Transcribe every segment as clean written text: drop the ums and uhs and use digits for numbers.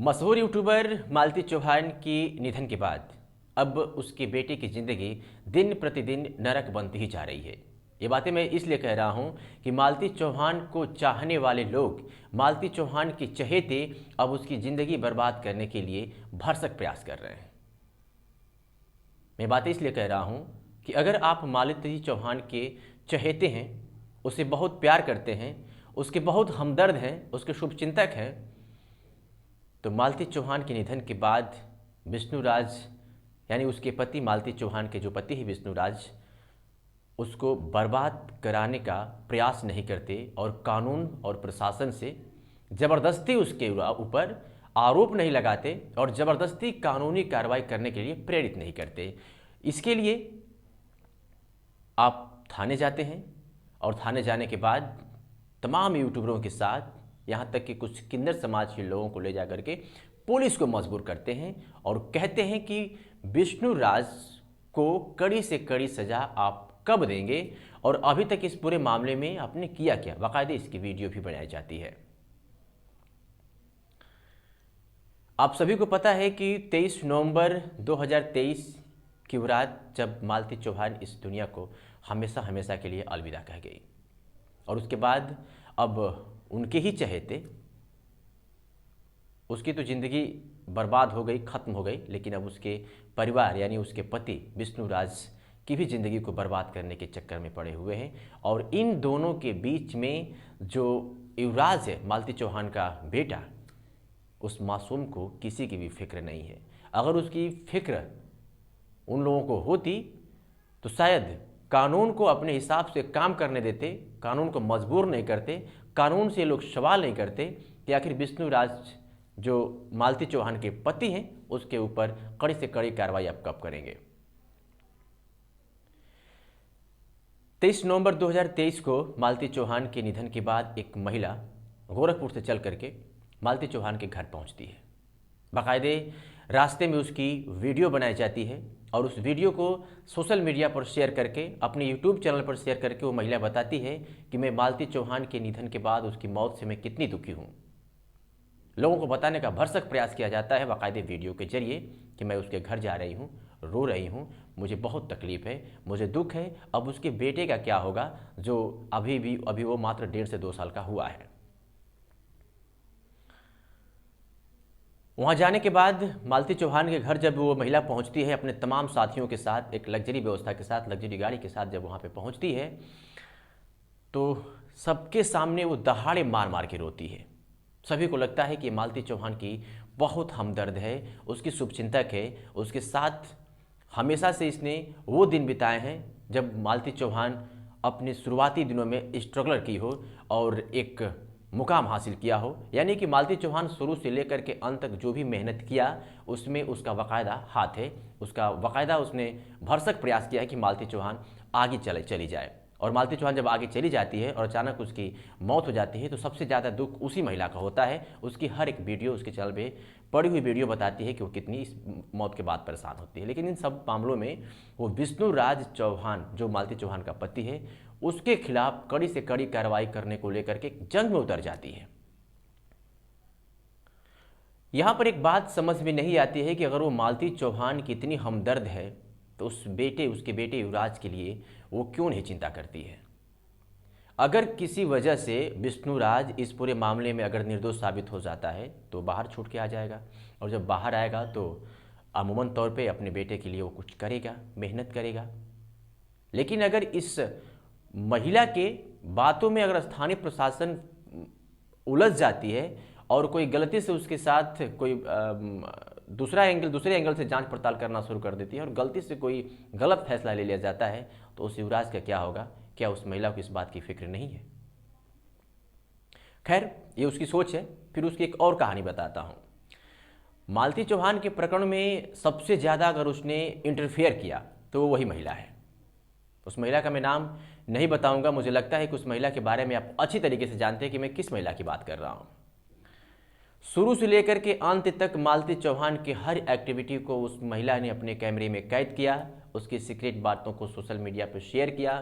मशहूर यूट्यूबर मालती चौहान की निधन के बाद अब उसके बेटे की ज़िंदगी दिन प्रतिदिन नरक बनती ही जा रही है। ये बातें मैं इसलिए कह रहा हूँ कि मालती चौहान को चाहने वाले लोग, मालती चौहान के चहेते अब उसकी ज़िंदगी बर्बाद करने के लिए भरसक प्रयास कर रहे हैं। मैं बातें इसलिए कह रहा हूँ कि अगर आप मालती चौहान के चहेते हैं, उसे बहुत प्यार करते हैं, उसके बहुत हमदर्द हैं, उसके शुभचिंतक हैं, तो मालती चौहान के निधन के बाद विष्णुराज यानी उसके पति मालती चौहान के जो पति हैं विष्णुराज, उसको बर्बाद कराने का प्रयास नहीं करते और कानून और प्रशासन से ज़बरदस्ती उसके ऊपर आरोप नहीं लगाते और ज़बरदस्ती कानूनी कार्रवाई करने के लिए प्रेरित नहीं करते। इसके लिए आप थाने जाते हैं और थाने जाने के बाद तमाम यूट्यूबरों के साथ, यहाँ तक कि कुछ किन्नर समाज के लोगों को ले जा करके पुलिस को मजबूर करते हैं और कहते हैं कि विष्णुराज को कड़ी से कड़ी सज़ा आप कब देंगे, और अभी तक इस पूरे मामले में आपने किया क्या। बाकायदे इसकी वीडियो भी बनाई जाती है। आप सभी को पता है कि 23 नवंबर 2023 की रात जब मालती चौहान इस दुनिया को हमेशा हमेशा के लिए अलविदा कह गई, और उसके बाद अब उनके ही चहेते, उसकी तो ज़िंदगी बर्बाद हो गई, ख़त्म हो गई, लेकिन अब उसके परिवार यानी उसके पति विष्णुराज की भी ज़िंदगी को बर्बाद करने के चक्कर में पड़े हुए हैं। और इन दोनों के बीच में जो युवराज है, मालती चौहान का बेटा, उस मासूम को किसी की भी फिक्र नहीं है। अगर उसकी फिक्र उन लोगों को होती तो शायद कानून को अपने हिसाब से काम करने देते, कानून को मजबूर नहीं करते, कानून से लोग सवाल नहीं करते कि आखिर विष्णुराज जो मालती चौहान के पति हैं उसके ऊपर कड़ी से कड़ी कार्रवाई आप कब करेंगे। 23 नवंबर 2023 को मालती चौहान के निधन के बाद एक महिला गोरखपुर से चल करके मालती चौहान के घर पहुंचती है। बाकायदे रास्ते में उसकी वीडियो बनाई जाती है और उस वीडियो को सोशल मीडिया पर शेयर करके, अपने यूट्यूब चैनल पर शेयर करके वो महिला बताती है कि मैं मालती चौहान के निधन के बाद उसकी मौत से मैं कितनी दुखी हूँ। लोगों को बताने का भरसक प्रयास किया जाता है बाकायदे वीडियो के जरिए कि मैं उसके घर जा रही हूँ, रो रही हूँ, मुझे बहुत तकलीफ़ है, मुझे दुख है। अब उसके बेटे का क्या होगा जो अभी वो मात्र 1.5 से 2 साल का हुआ है। वहाँ जाने के बाद मालती चौहान के घर जब वो महिला पहुँचती है अपने तमाम साथियों के साथ, एक लग्जरी व्यवस्था के साथ, लग्जरी गाड़ी के साथ जब वहाँ पे पहुँचती है तो सबके सामने वो दहाड़े मार मार के रोती है। सभी को लगता है कि मालती चौहान की बहुत हमदर्द है, उसकी शुभचिंतक है, उसके साथ हमेशा से इसने वो दिन बिताए हैं जब मालती चौहान अपने शुरुआती दिनों में स्ट्रगलर की हो और एक मुकाम हासिल किया हो। यानी कि मालती चौहान शुरू से लेकर के अंत तक जो भी मेहनत किया उसमें उसका बाकायदा हाथ है, उसका बाकायदा उसने भरसक प्रयास किया है कि मालती चौहान आगे चली जाए। और मालती चौहान जब आगे चली जाती है और अचानक उसकी मौत हो जाती है तो सबसे ज़्यादा दुख उसी महिला का होता है। उसकी हर एक वीडियो, उसके चैनल पे पड़ी हुई वीडियो बताती है कि वो कितनी इस मौत के बाद परेशान होती है। लेकिन इन सब मामलों में वो विष्णुराज चौहान जो मालती चौहान का पति है उसके खिलाफ कड़ी से कड़ी कार्रवाई करने को लेकर के जंग में उतर जाती है। यहाँ पर एक बात समझ में नहीं आती है कि अगर वो मालती चौहान की इतनी हमदर्द है तो उसके बेटे युवराज के लिए वो क्यों नहीं चिंता करती है। अगर किसी वजह से विष्णुराज इस पूरे मामले में अगर निर्दोष साबित हो जाता है तो बाहर छूट के आ जाएगा, और जब बाहर आएगा तो अमूमन तौर पे अपने बेटे के लिए वो कुछ करेगा, मेहनत करेगा। लेकिन अगर इस महिला के बातों में अगर स्थानीय प्रशासन उलझ जाती है और कोई गलती से उसके साथ कोई दूसरे एंगल से जांच पड़ताल करना शुरू कर देती है और गलती से कोई गलत फैसला ले लिया जाता है तो उस युवराज का क्या होगा। क्या उस महिला को इस बात की फिक्र नहीं है? खैर, ये उसकी सोच है। फिर उसकी एक और कहानी बताता हूँ। मालती चौहान के प्रकरण में सबसे ज़्यादा अगर उसने इंटरफेयर किया तो वो वही महिला है। उस महिला का मैं नाम नहीं बताऊंगा, मुझे लगता है कि उस महिला के बारे में आप अच्छी तरीके से जानते हैं कि मैं किस महिला की बात कर रहा हूँ। शुरू से लेकर के अंत तक मालती चौहान की हर एक्टिविटी को उस महिला ने अपने कैमरे में कैद किया, उसकी सीक्रेट बातों को सोशल मीडिया पर शेयर किया,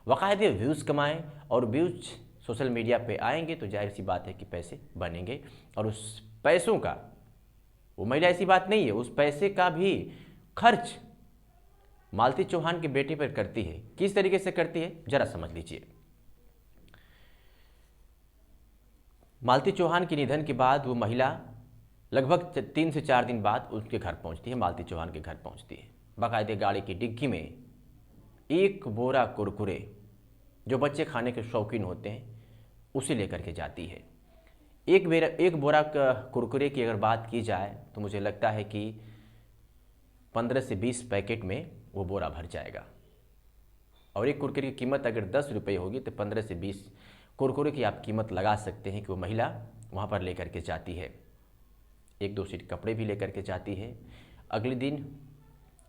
बाकायदे व्यूज़ कमाए, और व्यूज़ सोशल मीडिया पे आएंगे तो जाहिर सी बात है कि पैसे बनेंगे, और उस पैसों का वो महिला ऐसी बात नहीं है, उस पैसे का भी खर्च मालती चौहान के बेटे पर करती है। किस तरीके से करती है जरा समझ लीजिए। मालती चौहान के निधन के बाद वो महिला लगभग 3 से 4 दिन बाद उसके घर पहुंचती है, मालती चौहान के घर पहुंचती है। बाकायदे गाड़ी की डिग्गी में 1 बोरा कुरकुरे, जो बच्चे खाने के शौकीन होते हैं, उसे लेकर के जाती है। एक बोरा कुरकुरे की अगर बात की जाए तो मुझे लगता है कि 15 से 20 पैकेट में वो बोरा भर जाएगा। और एक कुरकुरे की कीमत अगर 10 रुपये होगी तो 15 से 20 कुरकुरे की आप कीमत लगा सकते हैं कि वो महिला वहाँ पर लेकर के जाती है। 1-2 सीट कपड़े भी लेकर के जाती है। अगले दिन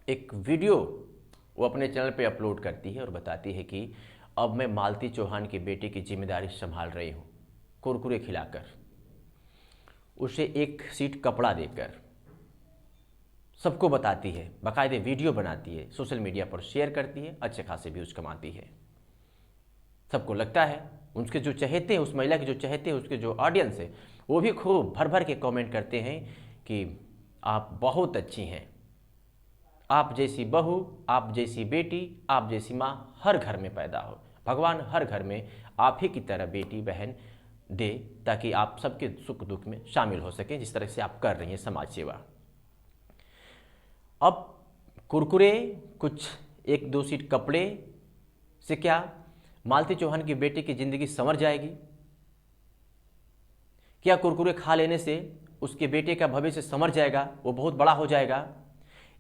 एक वीडियो वो अपने चैनल पे अपलोड करती है और बताती है कि अब मैं मालती चौहान के बेटे की जिम्मेदारी संभाल रही हूँ, कुरकुरे खिलाकर, उसे 1 सीट कपड़ा देकर सबको बताती है, बाकायदे वीडियो बनाती है, सोशल मीडिया पर शेयर करती है, अच्छे खासे व्यूज कमाती है। सबको लगता है, उसके जो चहेते हैं, उस महिला के जो चहेते हैं, उसके जो ऑडियंस है, वो भी खूब भर भर के कमेंट करते हैं कि आप बहुत अच्छी हैं, आप जैसी बहू, आप जैसी बेटी, आप जैसी माँ हर घर में पैदा हो, भगवान हर घर में आप ही की तरह बेटी बहन दे, ताकि आप सबके सुख दुख में शामिल हो सकें, जिस तरह से आप कर रही हैं समाज सेवा। अब कुरकुरे, कुछ 1-2 सीट कपड़े से क्या मालती चौहान की बेटी की जिंदगी संवर जाएगी? क्या कुरकुरे खा लेने से उसके बेटे का भविष्य संवर जाएगा, वो बहुत बड़ा हो जाएगा?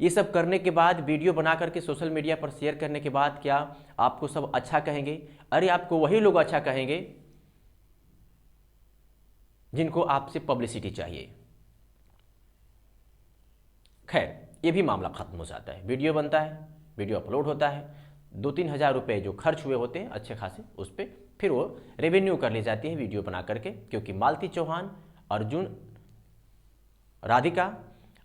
ये सब करने के बाद, वीडियो बना करके सोशल मीडिया पर शेयर करने के बाद क्या आपको सब अच्छा कहेंगे? अरे आपको वही लोग अच्छा कहेंगे जिनको आपसे पब्लिसिटी चाहिए। खैर, ये भी मामला खत्म हो जाता है। वीडियो बनता है, वीडियो अपलोड होता है, 2-3 हज़ार रुपये जो खर्च हुए होते हैं अच्छे खासे, उस पर फिर वो रेवेन्यू कर ली जाती है वीडियो बना करके। क्योंकि मालती चौहान, अर्जुन, राधिका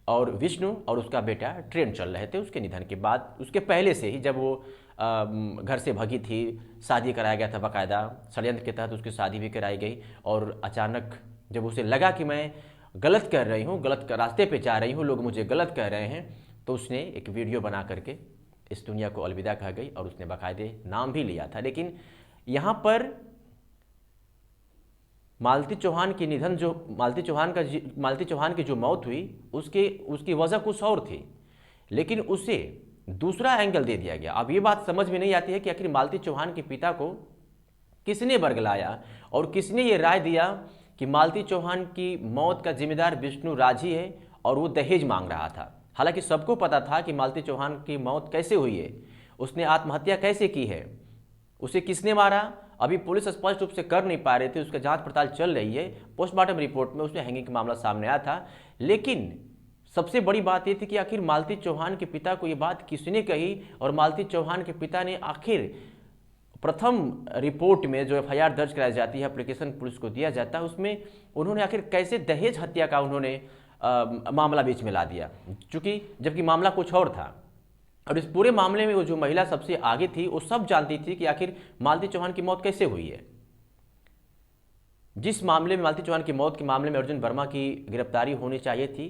और विष्णु और उसका बेटा ट्रेंड चल रहे थे उसके निधन के बाद। उसके पहले से ही, जब वो घर से भगी थी, शादी कराया गया था, बाकायदा षड्यंत्र के तहत उसकी शादी भी कराई गई। और अचानक जब उसे लगा कि मैं गलत कर रही हूँ, गलत रास्ते पे जा रही हूँ, लोग मुझे गलत कह रहे हैं, तो उसने एक वीडियो बना करके इस दुनिया को अलविदा कह गई। और उसने बाकायदे नाम भी लिया था। लेकिन यहाँ पर मालती चौहान की निधन, जो मालती चौहान की जो मौत हुई, उसकी वजह कुछ और थी, लेकिन उसे दूसरा एंगल दे दिया गया। अब ये बात समझ में नहीं आती है कि आखिर मालती चौहान के पिता को किसने बरगलाया और किसने ये राय दिया कि मालती चौहान की मौत का जिम्मेदार विष्णु राज ही है, और वो दहेज मांग रहा था। हालांकि सबको पता था कि मालती चौहान की मौत कैसे हुई है, उसने आत्महत्या कैसे की है, उसे किसने मारा, अभी पुलिस स्पष्ट रूप से कर नहीं पा रही थी, उसका जांच पड़ताल चल रही है। पोस्टमार्टम रिपोर्ट में उसमें हैंगिंग का मामला सामने आया था। लेकिन सबसे बड़ी बात यह थी कि आखिर मालती चौहान के पिता को ये बात किसने कही, और मालती चौहान के पिता ने आखिर प्रथम रिपोर्ट में जो एफआईआर दर्ज कराई जाती है, एप्लीकेशन पुलिस को दिया जाता है, उसमें उन्होंने आखिर कैसे दहेज हत्या का उन्होंने मामला बीच में ला दिया, चूंकि जबकि मामला कुछ और था। और इस पूरे मामले में वो जो महिला सबसे आगे थी, वो सब जानती थी कि आखिर मालती चौहान की मौत कैसे हुई है। जिस मामले में मालती चौहान की मौत के मामले में अर्जुन वर्मा की गिरफ्तारी होनी चाहिए थी,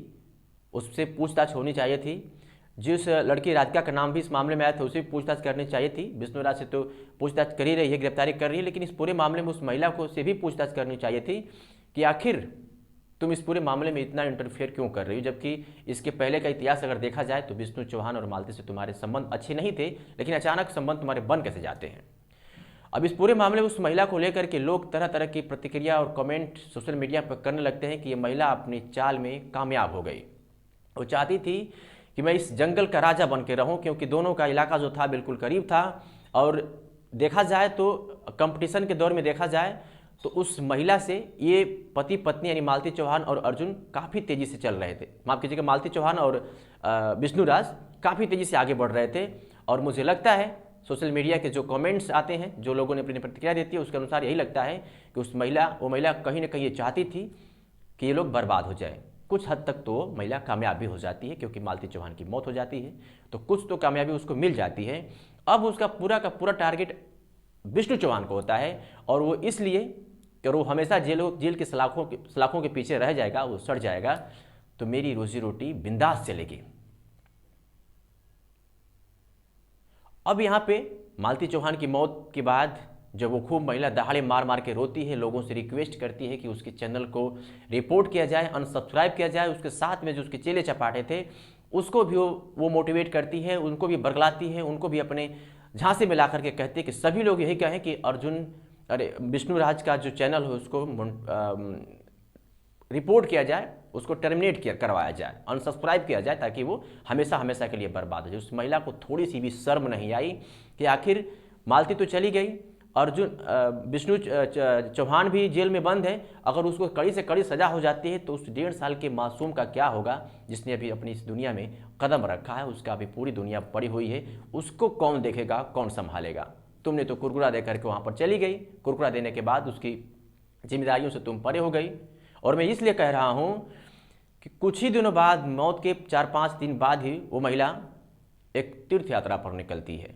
उससे पूछताछ होनी चाहिए थी। जिस लड़की राधिका का नाम भी इस मामले में आया था, उसे भी पूछताछ करनी चाहिए थी। विष्णु राज से तो पूछताछ कर ही रही है, गिरफ्तारी कर रही है, लेकिन इस पूरे मामले में उस महिला को से भी पूछताछ करनी चाहिए थी कि आखिर तुम इस पूरे मामले में इतना इंटरफेयर क्यों कर रही हो। जबकि इसके पहले का इतिहास अगर देखा जाए तो विष्णु चौहान और मालती से तुम्हारे संबंध अच्छे नहीं थे, लेकिन अचानक संबंध तुम्हारे बन कैसे जाते हैं। अब इस पूरे मामले में उस महिला को लेकर के लोग तरह तरह की प्रतिक्रिया और कमेंट सोशल मीडिया पर करने लगते हैं कि ये महिला अपनी चाल में कामयाब हो गई। वो चाहती थी कि मैं इस जंगल का राजा बन के रहूं, क्योंकि दोनों का इलाका जो था बिल्कुल करीब था। और देखा जाए तो कंपटीशन के दौर में देखा जाए तो उस महिला से ये पति पत्नी यानी मालती चौहान और अर्जुन काफ़ी तेज़ी से चल रहे थे। माफ कीजिएगा, मालती चौहान और विष्णु राज काफ़ी तेज़ी से आगे बढ़ रहे थे। और मुझे लगता है सोशल मीडिया के जो कमेंट्स आते हैं, जो लोगों ने अपनी प्रतिक्रिया देती है, उसके अनुसार यही लगता है कि वो महिला कहीं ना कहीं ये चाहती थी कि ये लोग बर्बाद हो जाए। कुछ हद तक तो महिला कामयाब भी हो जाती है, क्योंकि मालती चौहान की मौत हो जाती है तो कुछ तो कामयाबी उसको मिल जाती है। अब उसका पूरा का पूरा टारगेट विष्णु चौहान को होता है, और वो इसलिए कि वो हमेशा जेल के सलाखों के पीछे रह जाएगा, वो सड़ जाएगा। तो मेरी रोजी रोटी बिंदास चलेगी। अब यहाँ पे मालती चौहान की मौत के बाद जब वो खूब महिला दहाड़े मार मार के रोती है, लोगों से रिक्वेस्ट करती है कि उसके चैनल को रिपोर्ट किया जाए, अनसब्सक्राइब किया जाए, उसके साथ में जो उसके चेले चपाटे थे उसको भी वो मोटिवेट करती है, उनको भी बरगलाती है, उनको भी अपने झांसे में ला करके कहती है कि सभी लोग यही कहें कि विष्णुराज का जो चैनल है उसको रिपोर्ट किया जाए, उसको टर्मिनेट करवाया जाए, अनसब्सक्राइब किया जाए, ताकि वो हमेशा हमेशा के लिए बर्बाद हो जाए। उस महिला को थोड़ी सी भी शर्म नहीं आई कि आखिर मालती तो चली गई, विष्णु चौहान भी जेल में बंद है, अगर उसको कड़ी से कड़ी सजा हो जाती है तो उस 1.5 साल के मासूम का क्या होगा जिसने अभी अपनी इस दुनिया में कदम रखा है। उसका अभी पूरी दुनिया पड़ी हुई है, उसको कौन देखेगा, कौन संभालेगा। तुमने तो कुरकुरा दे करके वहाँ पर चली गई, कुरकुरा देने के बाद उसकी जिम्मेदारियों से तुम परे हो गई। और मैं इसलिए कह रहा हूँ कि कुछ ही दिनों बाद, मौत के 4-5 दिन बाद ही वो महिला एक तीर्थ यात्रा पर निकलती है,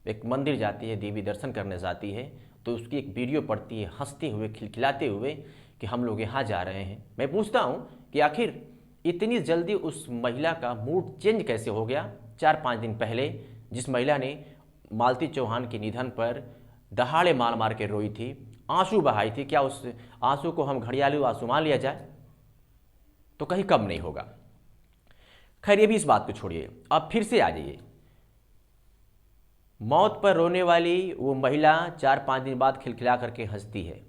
एक मंदिर जाती है, देवी दर्शन करने जाती है, तो उसकी एक वीडियो पड़ती है हंसते हुए, खिलखिलाते हुए कि हम लोग यहाँ जा रहे हैं। मैं पूछता हूँ कि आखिर इतनी जल्दी उस महिला का मूड चेंज कैसे हो गया। 4-5 दिन पहले जिस महिला ने मालती चौहान के निधन पर दहाड़े मार मार के रोई थी, आंसू बहाई थी, क्या उस आंसू को हम घड़ियालू आंसू मान लिया जाए? तो कहीं कम नहीं होगा। खैर, ये भी इस बात को छोड़िए, अब फिर से आ जाइए। मौत पर रोने वाली वो महिला 4-5 दिन बाद खिलखिला करके हंसती है,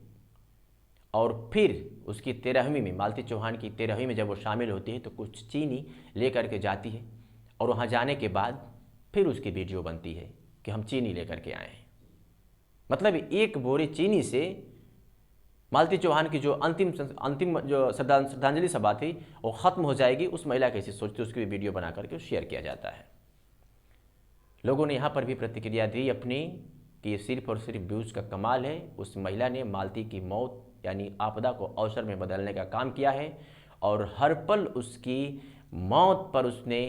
और फिर उसकी 13वीं में, मालती चौहान की 13वीं में जब वो शामिल होती है तो कुछ चीनी लेकर के जाती है, और वहाँ जाने के बाद फिर उसकी वीडियो बनती है कि हम चीनी लेकर के आए हैं। मतलब एक बोरी चीनी से मालती चौहान की जो अंतिम जो श्रद्धांजलि सभा थी वो ख़त्म हो जाएगी। उस महिला कैसे सोचती, उसकी भी वीडियो बना करके शेयर किया जाता है। लोगों ने यहाँ पर भी प्रतिक्रिया दी अपनी कि ये सिर्फ और सिर्फ व्यूज़ का कमाल है। उस महिला ने मालती की मौत यानी आपदा को अवसर में बदलने का काम किया है, और हर पल उसकी मौत पर उसने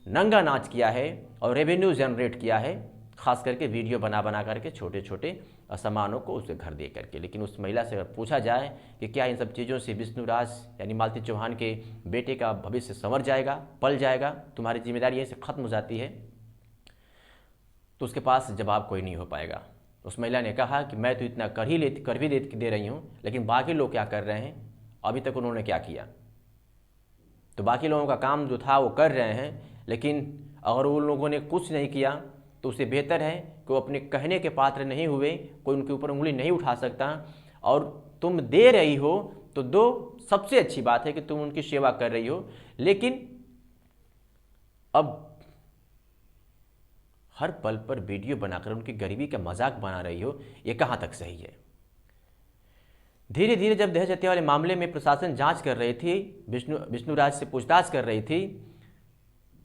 नंगा नाच किया है और रेवेन्यू जनरेट किया है, खास करके वीडियो बना बना करके छोटे छोटे सामानों को उसके घर दे करके। लेकिन उस महिला से अगर पूछा जाए कि क्या इन सब चीज़ों से विष्णुराज यानी मालती चौहान के बेटे का भविष्य संवर जाएगा, पल जाएगा, तुम्हारी जिम्मेदारी यहीं से ख़त्म हो जाती है, तो उसके पास जवाब कोई नहीं हो पाएगा। उस महिला ने कहा कि मैं तो इतना कर भी दे रही हूँ, लेकिन बाकी लोग क्या कर रहे हैं, अभी तक उन्होंने क्या किया? तो बाकी लोगों का काम जो था वो कर रहे हैं, लेकिन अगर उन लोगों ने कुछ नहीं किया तो उससे बेहतर है कि वो अपने कहने के पात्र नहीं हुए, कोई उनके ऊपर उंगली नहीं उठा सकता। और तुम दे रही हो तो दो, सबसे अच्छी बात है कि तुम उनकी सेवा कर रही हो, लेकिन अब हर पल पर वीडियो बनाकर उनकी गरीबी का मजाक बना रही हो, ये कहाँ तक सही है? धीरे धीरे जब दहेज हत्या वाले मामले में प्रशासन जांच कर रही थी, विष्णुराज से पूछताछ कर रही थी,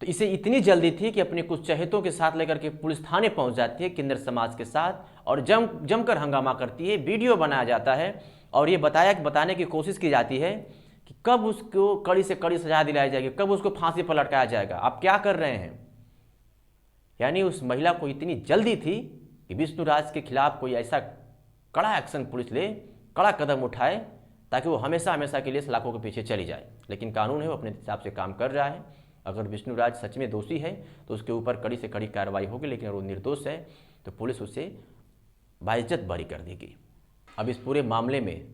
तो इसे इतनी जल्दी थी कि अपने कुछ चहेतों के साथ लेकर के पुलिस थाने पहुंच जाती है, किन्नर समाज के साथ, और जमकर हंगामा करती है, वीडियो बनाया जाता है, और ये बताने की कोशिश की जाती है कि कब उसको कड़ी से कड़ी सजा दिलाई जाएगी, कब उसको फांसी पर लटकाया जाएगा, आप क्या कर रहे हैं। यानी उस महिला को इतनी जल्दी थी कि विष्णुराज के खिलाफ कोई ऐसा कड़ा एक्शन पुलिस ले, कड़ा कदम उठाए, ताकि वो हमेशा हमेशा के लिए सलाखों के पीछे चली जाए। लेकिन कानून है, वो अपने हिसाब से काम कर रहा है। अगर विष्णुराज सच में दोषी है तो उसके ऊपर कड़ी से कड़ी कार्रवाई होगी, लेकिन अगर वो निर्दोष है तो पुलिस उसे बाइज्जत बरी कर देगी। अब इस पूरे मामले में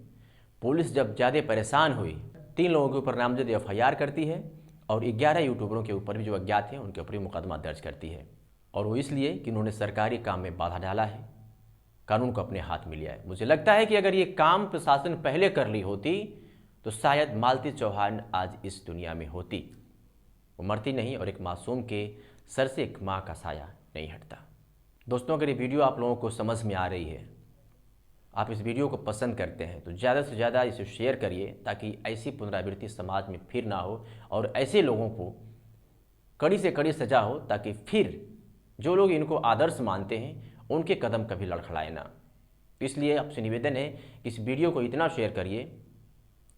पुलिस जब ज़्यादा परेशान हुई, 3 लोगों के ऊपर नामजद FIR करती है, और 11 यूट्यूबरों के ऊपर भी जो अज्ञात हैं उनके ऊपर भी मुकदमा दर्ज करती है। और वो इसलिए कि उन्होंने सरकारी काम में बाधा डाला है, कानून को अपने हाथ में लिया है। मुझे लगता है कि अगर ये काम प्रशासन पहले कर ली होती तो शायद मालती चौहान आज इस दुनिया में होती। वो मरती नहीं, और एक मासूम के सर से एक माँ का साया नहीं हटता। दोस्तों, अगर ये वीडियो आप लोगों को समझ में आ रही है, आप इस वीडियो को पसंद करते हैं, तो ज़्यादा से ज़्यादा इसे शेयर करिए, ताकि ऐसी पुनरावृत्ति समाज में फिर ना हो, और ऐसे लोगों को कड़ी से कड़ी सजा हो, ताकि फिर जो लोग इनको आदर्श मानते हैं उनके कदम कभी लड़खड़ाए ना। इसलिए आपसे निवेदन है कि इस वीडियो को इतना शेयर करिए,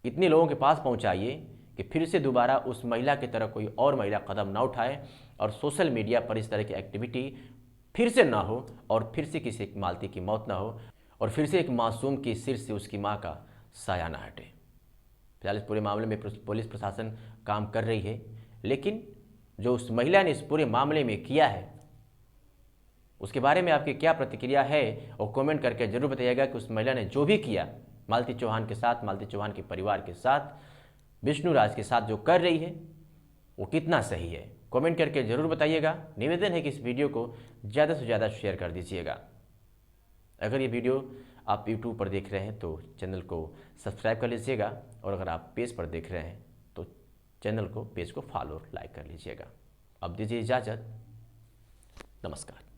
इतने लोगों के पास पहुंचाइए कि फिर से दोबारा उस महिला की तरह कोई और महिला कदम ना उठाए, और सोशल मीडिया पर इस तरह की एक्टिविटी फिर से ना हो, और फिर से किसी एक मालती की मौत ना हो, और फिर से एक मासूम के सिर से उसकी माँ का साया ना हटे। फिलहाल इस पूरे मामले में पुलिस प्रशासन काम कर रही है, लेकिन जो उस महिला ने इस पूरे मामले में किया है उसके बारे में आपकी क्या प्रतिक्रिया है, और कमेंट करके जरूर बताइएगा कि उस महिला ने जो भी किया मालती चौहान के साथ, मालती चौहान के परिवार के साथ, विष्णु राज के साथ जो कर रही है वो कितना सही है। कमेंट करके जरूर बताइएगा। निवेदन है कि इस वीडियो को ज़्यादा से ज़्यादा शेयर कर दीजिएगा। अगर ये वीडियो आप YouTube पर देख रहे हैं तो चैनल को सब्सक्राइब कर लीजिएगा, और अगर आप पेज पर देख रहे हैं तो पेज को फॉलो लाइक कर लीजिएगा। अब दीजिए इजाज़त, नमस्कार।